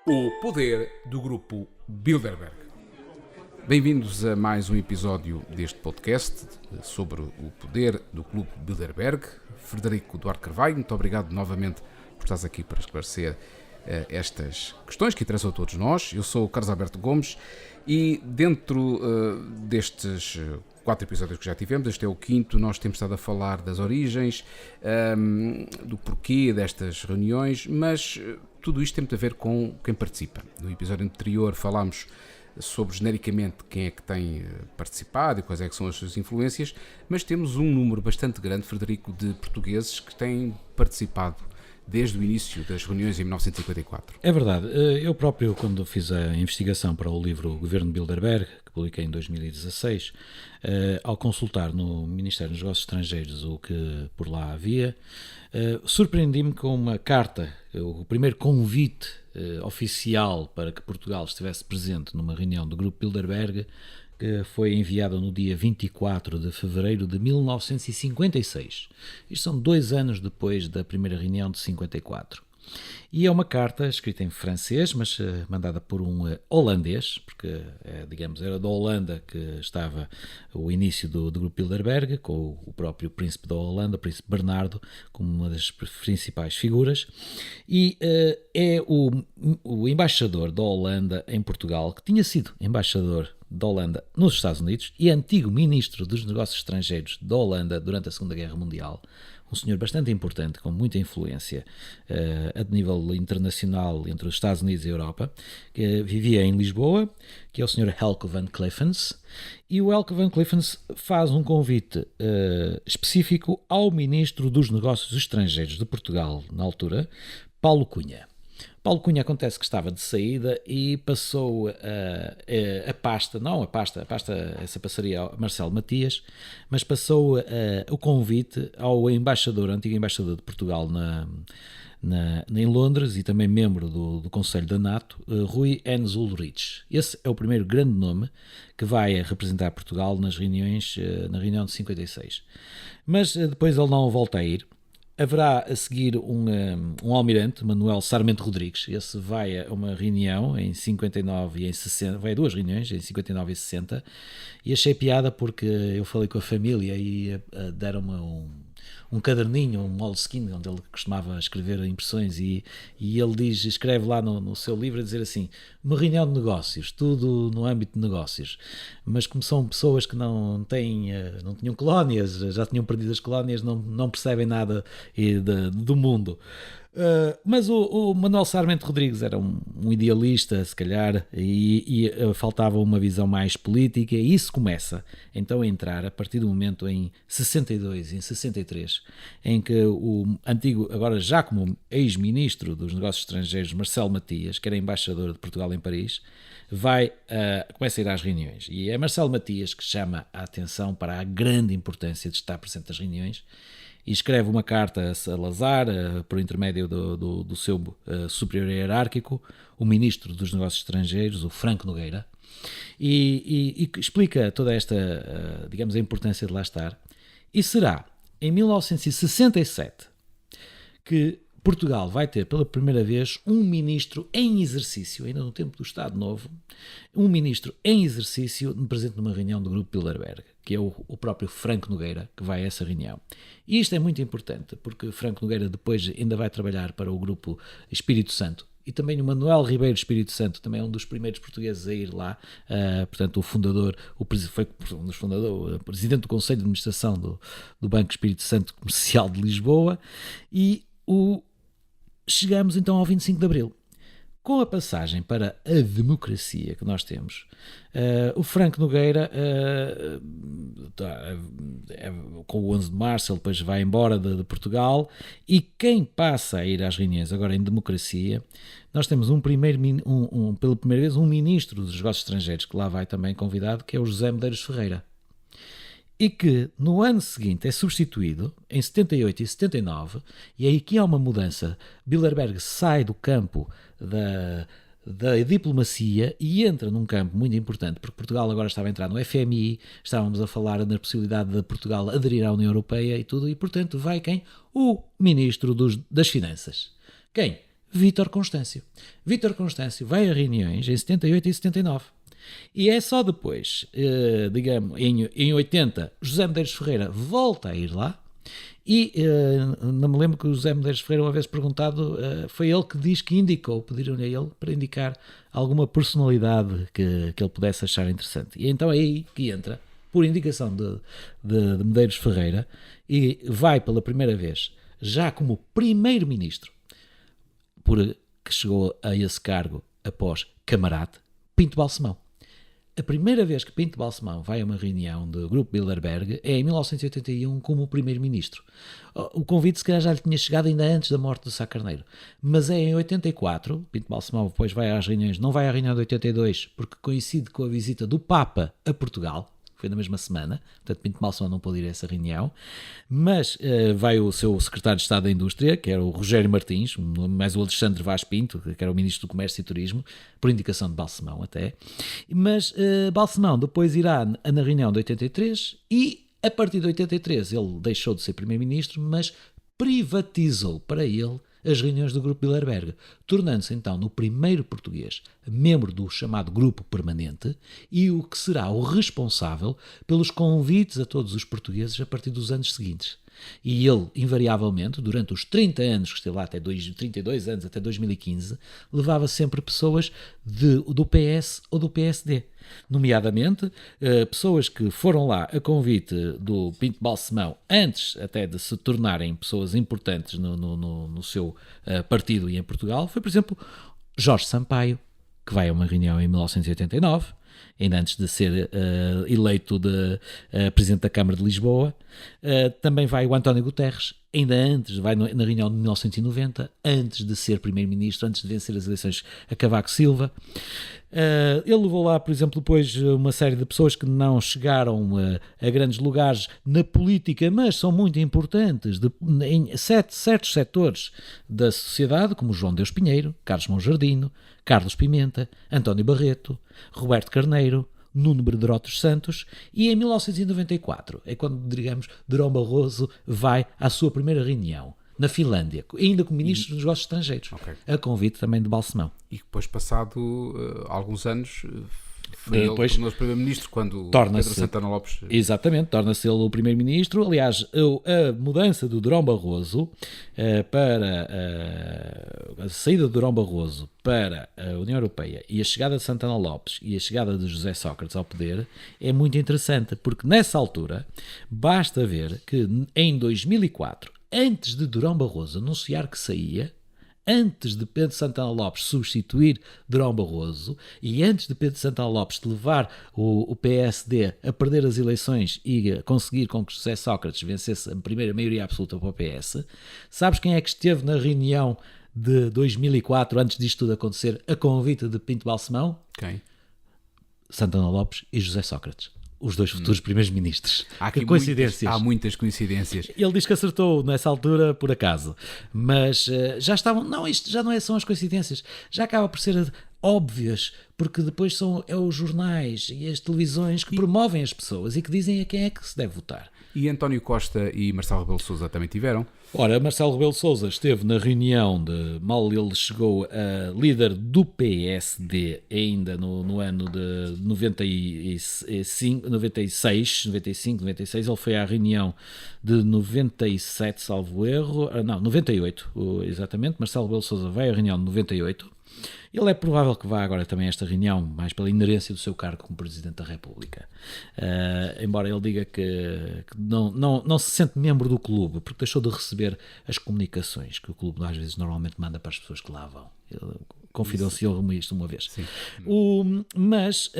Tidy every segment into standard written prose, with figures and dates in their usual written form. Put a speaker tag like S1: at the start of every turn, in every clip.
S1: O poder do grupo Bilderberg. Bem-vindos a mais um episódio deste podcast sobre o poder do Clube Bilderberg. Frederico Duarte Carvalho, muito obrigado novamente por estares aqui para esclarecer estas questões que interessam a todos nós. Eu sou o Carlos Alberto Gomes e dentro destes 4 episódios que já tivemos, este é o 5º, nós temos estado a falar das origens, do porquê destas reuniões, mas tudo isto tem muito a ver com quem participa. No episódio anterior falámos sobre genericamente quem é que tem participado e quais é que são as suas influências, mas temos um número bastante grande, Frederico, de portugueses que têm participado desde o início das reuniões em 1954.
S2: É verdade. Eu próprio, quando fiz a investigação para o livro O Governo Bilderberg, que publiquei em 2016, ao consultar no Ministério dos Negócios Estrangeiros o que por lá havia, surpreendi-me com uma carta, o primeiro convite oficial para que Portugal estivesse presente numa reunião do Grupo Bilderberg, que foi enviada no dia 24 de fevereiro de 1956. Isto são 2 anos depois da primeira reunião de 54. E é uma carta escrita em francês, mas mandada por um holandês, porque, digamos, era da Holanda que estava o início do Grupo Bilderberg, com o próprio príncipe da Holanda, o príncipe Bernardo, como uma das principais figuras. E é o embaixador da Holanda em Portugal, que tinha sido embaixador da Holanda nos Estados Unidos e antigo ministro dos Negócios Estrangeiros da Holanda durante a Segunda Guerra Mundial, um senhor bastante importante, com muita influência a nível internacional entre os Estados Unidos e a Europa, que vivia em Lisboa, que é o senhor Helco van Cliffens, e o Helco van Cliffens faz um convite específico ao ministro dos Negócios Estrangeiros de Portugal, na altura, Paulo Cunha. Paulo Cunha acontece que estava de saída e passou a pasta, essa passaria ao Marcelo Matias, mas passou o convite ao antigo embaixador de Portugal em Londres e também membro do Conselho da NATO, Rui Enes Ulrich. Esse é o primeiro grande nome que vai representar Portugal na reunião de 56. Mas depois ele não volta a ir. Haverá a seguir um almirante, Manuel Sarmento Rodrigues. Esse vai a uma reunião em 59 e em 60, vai a 2 reuniões, em 59 e 60, e achei piada porque eu falei com a família e deram-me um caderninho, um Moleskine, onde ele costumava escrever impressões, e ele escreve lá no seu livro a dizer assim: uma reunião de negócios, tudo no âmbito de negócios, mas como são pessoas que não tinham colónias, já tinham perdido as colónias, não percebem nada do mundo. Mas o Manuel Sarmento Rodrigues era um idealista, se calhar, e faltava uma visão mais política, e isso começa então a entrar a partir do momento em 62 e em 63, em que o antigo, agora já como ex-ministro dos Negócios Estrangeiros, Marcelo Matias, que era embaixador de Portugal em Paris, começa a ir às reuniões. E é Marcelo Matias que chama a atenção para a grande importância de estar presente nas reuniões, e escreve uma carta a Salazar, por intermédio do seu superior hierárquico, o ministro dos Negócios Estrangeiros, o Franco Nogueira, e explica toda esta, digamos, a importância de lá estar. E será em 1967 que Portugal vai ter pela primeira vez um ministro em exercício, ainda no tempo do Estado Novo, um ministro em exercício presente numa reunião do Grupo Bilderberg, que é o próprio Franco Nogueira, que vai a essa reunião. E isto é muito importante, porque Franco Nogueira depois ainda vai trabalhar para o Grupo Espírito Santo, e também o Manuel Ribeiro Espírito Santo também é um dos primeiros portugueses a ir lá, portanto foi um dos fundadores, o presidente do Conselho de Administração do Banco Espírito Santo Comercial de Lisboa, e chegamos então ao 25 de Abril. Com a passagem para a democracia que nós temos, o Franco Nogueira, com o 11 de março, ele depois vai embora de Portugal, e quem passa a ir às reuniões agora em democracia, nós temos pela primeira vez um ministro dos Negócios Estrangeiros, que lá vai também convidado, que é o José Medeiros Ferreira. E que no ano seguinte é substituído, em 78 e 79, e aí que há uma mudança. Bilderberg sai do campo da diplomacia e entra num campo muito importante, porque Portugal agora estava a entrar no FMI, estávamos a falar na possibilidade de Portugal aderir à União Europeia e tudo, e portanto vai quem? O Ministro das Finanças. Quem? Vítor Constâncio. Vítor Constâncio vai a reuniões em 78 e 79. E é só depois, digamos, em 80, José Medeiros Ferreira volta a ir lá. E não me lembro que o José Medeiros Ferreira, uma vez perguntado, foi ele que diz que indicou, pediram-lhe a ele para indicar alguma personalidade que ele pudesse achar interessante. E então é aí que entra, por indicação de Medeiros Ferreira, e vai pela primeira vez, já como primeiro-ministro, que chegou a esse cargo após Camarate, Pinto Balsemão. A primeira vez que Pinto Balsemão vai a uma reunião do Grupo Bilderberg é em 1981 como primeiro-ministro. O convite se calhar já lhe tinha chegado ainda antes da morte do Sá Carneiro, mas é em 84, Pinto Balsemão depois vai às reuniões, não vai à reunião de 82 porque coincide com a visita do Papa a Portugal, foi na mesma semana, portanto Pinto Balsemão não pôde ir a essa reunião, mas vai o seu secretário de Estado da Indústria, que era o Rogério Martins, mais o Alexandre Vaz Pinto, que era o ministro do Comércio e Turismo, por indicação de Balsemão até, mas Balsemão depois irá na reunião de 83 e a partir de 83 ele deixou de ser primeiro-ministro, mas privatizou para ele as reuniões do Grupo Bilderberg, tornando-se então no primeiro português membro do chamado Grupo Permanente e o que será o responsável pelos convites a todos os portugueses a partir dos anos seguintes. E ele, invariavelmente, durante os 30 anos que esteve lá, 32 anos, até 2015, levava sempre pessoas do PS ou do PSD. Nomeadamente, pessoas que foram lá a convite do Pinto Balsemão antes até de se tornarem pessoas importantes no seu partido e em Portugal, foi, por exemplo, Jorge Sampaio, que vai a uma reunião em 1989, ainda antes de ser eleito Presidente da Câmara de Lisboa. Também vai o António Guterres, ainda antes, vai na reunião de 1990, antes de ser Primeiro-Ministro, antes de vencer as eleições a Cavaco Silva. Ele levou lá, por exemplo, depois uma série de pessoas que não chegaram a grandes lugares na política, mas são muito importantes em certos setores da sociedade, como João Deus Pinheiro, Carlos Monjardino, Carlos Pimenta, António Barreto, Roberto Carneiro, Nuno Brederó dos Santos, e em 1994 é quando, digamos, Durão Barroso vai à sua primeira reunião na Finlândia, ainda como Ministro dos Negócios Estrangeiros, a convite também de Balsemão.
S1: E depois, passado alguns anos, foi ele tornou-se Primeiro-Ministro quando Pedro Santana Lopes...
S2: Exatamente, torna-se ele o Primeiro-Ministro. Aliás, a mudança do Durão Barroso para a saída de Durão Barroso para a União Europeia e a chegada de Santana Lopes e a chegada de José Sócrates ao poder é muito interessante, porque nessa altura basta ver que em 2004, antes de Durão Barroso anunciar que saía, antes de Pedro Santana Lopes substituir Durão Barroso e antes de Pedro Santana Lopes levar o PSD a perder as eleições e a conseguir com que José Sócrates vencesse a primeira maioria absoluta para o PS, sabes quem é que esteve na reunião de 2004, antes disto tudo acontecer, a convite de Pinto Balsemão?
S1: Quem?
S2: Santana Lopes e José Sócrates. Os dois futuros primeiros-ministros.
S1: Que coincidências. Há muitas coincidências.
S2: Ele diz que acertou nessa altura por acaso, mas já estavam... Não, isto já não são as coincidências, já acaba por ser óbvias, porque depois são os jornais e as televisões que promovem as pessoas e que dizem a quem é que se deve votar.
S1: E António Costa e Marcelo Rebelo de Sousa também tiveram?
S2: Ora, Marcelo Rebelo de Sousa esteve na reunião mal ele chegou a líder do PSD ainda no ano de 95, 96, ele foi à reunião de 97, salvo erro, não, 98, exatamente, Marcelo Rebelo de Sousa vai à reunião de 98. Ele é provável que vá agora também a esta reunião, mais pela inerência do seu cargo como Presidente da República. Embora ele diga que não se sente membro do clube, porque deixou de receber as comunicações que o clube às vezes normalmente manda para as pessoas que lá vão. Confidenciou-me isto uma vez. Mas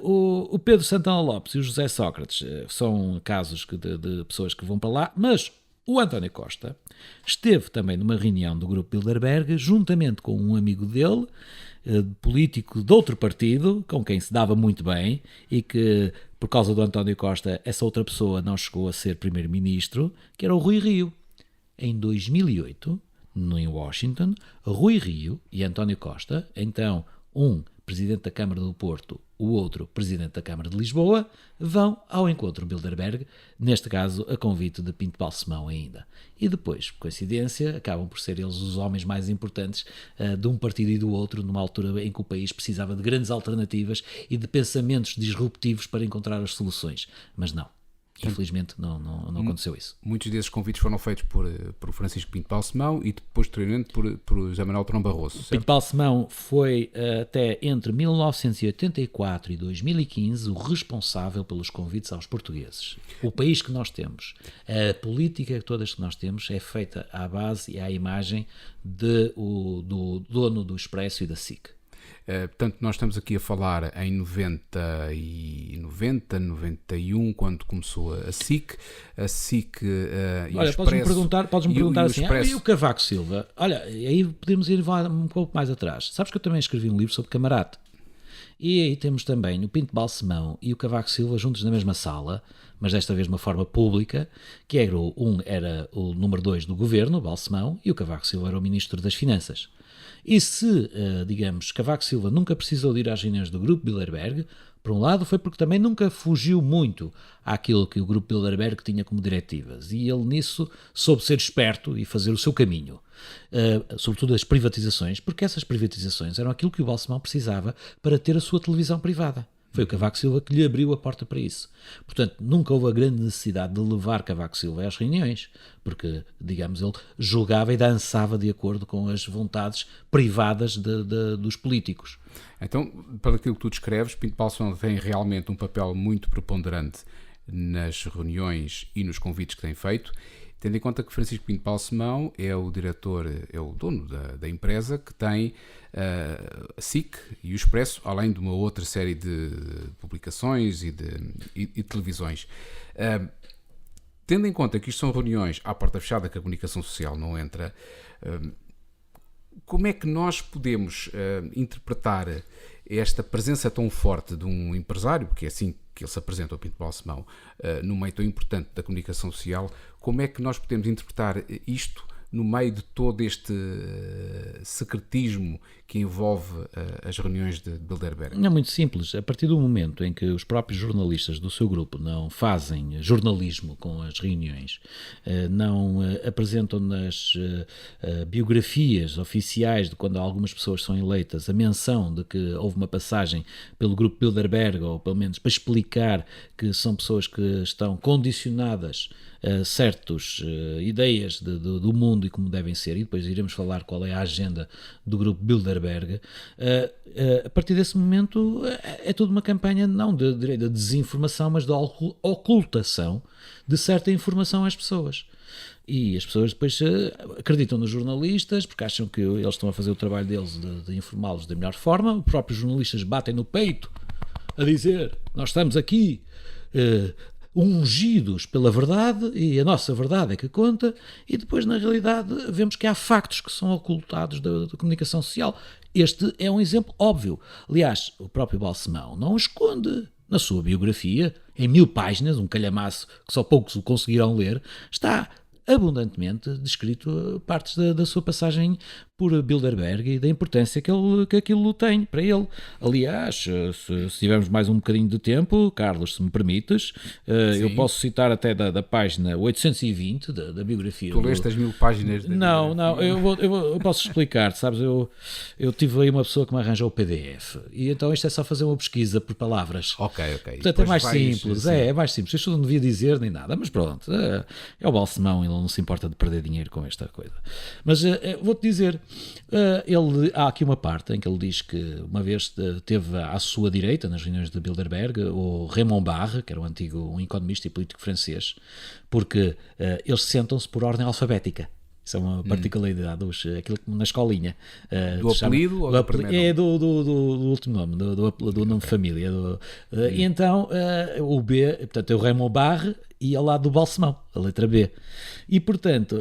S2: o Pedro Santana Lopes e o José Sócrates são casos de pessoas que vão para lá, mas o António Costa esteve também numa reunião do Grupo Bilderberg, juntamente com um amigo dele, político de outro partido, com quem se dava muito bem, e que, por causa do António Costa, essa outra pessoa não chegou a ser primeiro-ministro, que era o Rui Rio. Em 2008, em Washington, Rui Rio e António Costa, então um Presidente da Câmara do Porto, o outro Presidente da Câmara de Lisboa, vão ao encontro Bilderberg, neste caso a convite de Pinto Balsemão ainda. E depois, por coincidência, acabam por ser eles os homens mais importantes de um partido e do outro, numa altura em que o país precisava de grandes alternativas e de pensamentos disruptivos para encontrar as soluções. Mas não. Infelizmente não aconteceu isso.
S1: Muitos desses convites foram feitos por Francisco Pinto Balsemão e posteriormente por José Manuel Trão Barroso, certo?
S2: Pinto Balsemão foi até entre 1984 e 2015 o responsável pelos convites aos portugueses. O país que nós temos, a política todas que nós temos é feita à base e à imagem do dono do Expresso e da SIC.
S1: Portanto, nós estamos aqui a falar em 91, quando começou a SIC e
S2: olha,
S1: o Expresso.
S2: Podes-me perguntar assim,
S1: Expresso...
S2: e o Cavaco Silva? Olha, aí podemos ir um pouco mais atrás. Sabes que eu também escrevi um livro sobre Camarate. E aí temos também o Pinto Balsemão e o Cavaco Silva juntos na mesma sala, mas desta vez de uma forma pública, que era o número 2 do governo, Balsemão, e o Cavaco Silva era o ministro das Finanças. E se, digamos, Cavaco Silva nunca precisou de ir às reuniões do Grupo Bilderberg, por um lado foi porque também nunca fugiu muito àquilo que o Grupo Bilderberg tinha como diretivas. E ele nisso soube ser esperto e fazer o seu caminho. Sobretudo as privatizações, porque essas privatizações eram aquilo que o Balsemão precisava para ter a sua televisão privada. Foi o Cavaco Silva que lhe abriu a porta para isso. Portanto, nunca houve a grande necessidade de levar Cavaco Silva às reuniões, porque, digamos, ele julgava e dançava de acordo com as vontades privadas dos políticos.
S1: Então, para aquilo que tu descreves, Pinto Balsemão tem realmente um papel muito preponderante nas reuniões e nos convites que tem feito, tendo em conta que Francisco Pinto Balsemão é o diretor, é o dono da empresa que tem a SIC e o Expresso, além de uma outra série de publicações e de televisões. Tendo em conta que isto são reuniões à porta fechada, que a comunicação social não entra, como é que nós podemos interpretar esta presença tão forte de um empresário, porque é assim que ele se apresenta ao Pinto Balsemão, no meio tão importante da comunicação social? Como é que nós podemos interpretar isto no meio de todo este secretismo que envolve as reuniões de Bilderberg?
S2: É muito simples. A partir do momento em que os próprios jornalistas do seu grupo não fazem jornalismo com as reuniões, não apresentam nas biografias oficiais de quando algumas pessoas são eleitas a menção de que houve uma passagem pelo grupo Bilderberg, ou pelo menos para explicar que são pessoas que estão condicionadas a certas ideias do mundo e como devem ser, e depois iremos falar qual é a agenda do grupo Bilderberg. A partir desse momento é toda uma campanha não de desinformação, mas de ocultação de certa informação às pessoas. E as pessoas depois acreditam nos jornalistas porque acham que eles estão a fazer o trabalho deles de informá-los da melhor forma. Os próprios jornalistas batem no peito a dizer: nós estamos aqui ungidos pela verdade e a nossa verdade é que conta, e depois na realidade vemos que há factos que são ocultados da comunicação social. Este é um exemplo óbvio. Aliás, o próprio Balsemão não esconde na sua biografia, em 1000 páginas, um calhamaço que só poucos o conseguirão ler, está abundantemente descrito partes da sua passagem por Bilderberg e da importância que aquilo tem para ele. Aliás, se tivermos mais um bocadinho de tempo, Carlos, se me permites, eu posso citar até da página 820 da biografia.
S1: Tu leste as 1000 páginas?
S2: Não, eu posso explicar, sabes, eu tive aí uma pessoa que me arranjou o PDF, e então isto é só fazer uma pesquisa por palavras.
S1: Ok.
S2: Portanto, é mais simples, é mais simples. Isto não devia dizer nem nada, mas pronto, é o Balsemão, ele não se importa de perder dinheiro com esta coisa. Mas vou-te dizer, há aqui uma parte em que ele diz que uma vez teve à sua direita, nas reuniões de Bilderberg, o Raymond Barre, que era um economista e político francês, porque eles sentam-se por ordem alfabética. Isso é uma particularidade, aquilo que na escolinha.
S1: Do apelido ou do primeiro nome?
S2: É do último nome, do nome de família. E então, o B, portanto, é o Raymond Barre e ao lado do Balsemão, a letra B. E, portanto,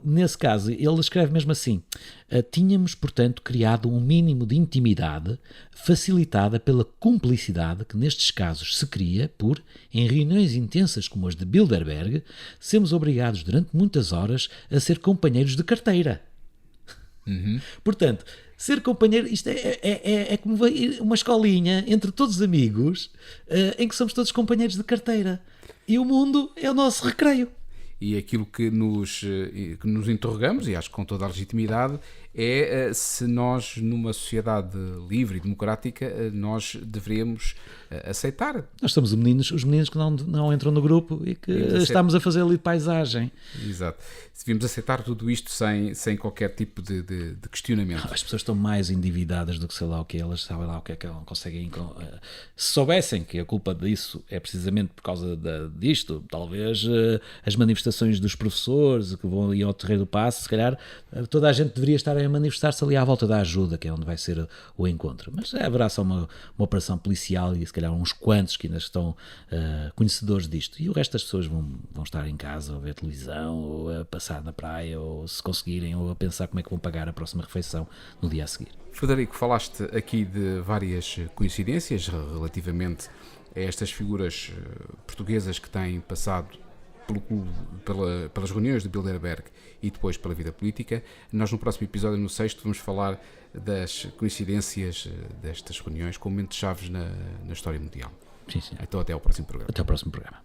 S2: nesse caso, ele escreve mesmo assim: tínhamos, portanto, criado um mínimo de intimidade facilitada pela cumplicidade que nestes casos se cria por, em reuniões intensas como as de Bilderberg, sermos obrigados durante muitas horas a ser companheiros de carteira. Portanto, ser companheiro, isto é como uma escolinha entre todos os amigos, em que somos todos companheiros de carteira. E o mundo é o nosso recreio.
S1: E aquilo que nos interrogamos, e acho que com toda a legitimidade, é se nós, numa sociedade livre e democrática, nós deveríamos aceitar.
S2: Nós somos os meninos que não entram no grupo e que estamos a fazer ali paisagem.
S1: Exato. Devíamos aceitar tudo isto sem qualquer tipo de questionamento.
S2: As pessoas estão mais endividadas do que sei lá o que, elas sabem lá o que é que elas não conseguem. Se soubessem que a culpa disso é precisamente por causa disto, talvez as manifestações dos professores que vão ir ao Terreiro do Paço, se calhar toda a gente deveria estar a manifestar-se ali à volta da ajuda, que é onde vai ser o encontro. Mas haverá só uma operação policial e se calhar uns quantos que ainda estão conhecedores disto. E o resto das pessoas vão estar em casa, ou a ver televisão, ou a passar na praia, ou se conseguirem, ou a pensar como é que vão pagar a próxima refeição no dia a seguir.
S1: Frederico, falaste aqui de várias coincidências relativamente a estas figuras portuguesas que têm passado pelo clube, pelas reuniões de Bilderberg e depois pela vida política. Nós no próximo episódio, no 6º, vamos falar das coincidências destas reuniões com momentos chaves na história mundial.
S2: Sim, sim.
S1: Então até ao próximo programa.
S2: Até ao próximo programa.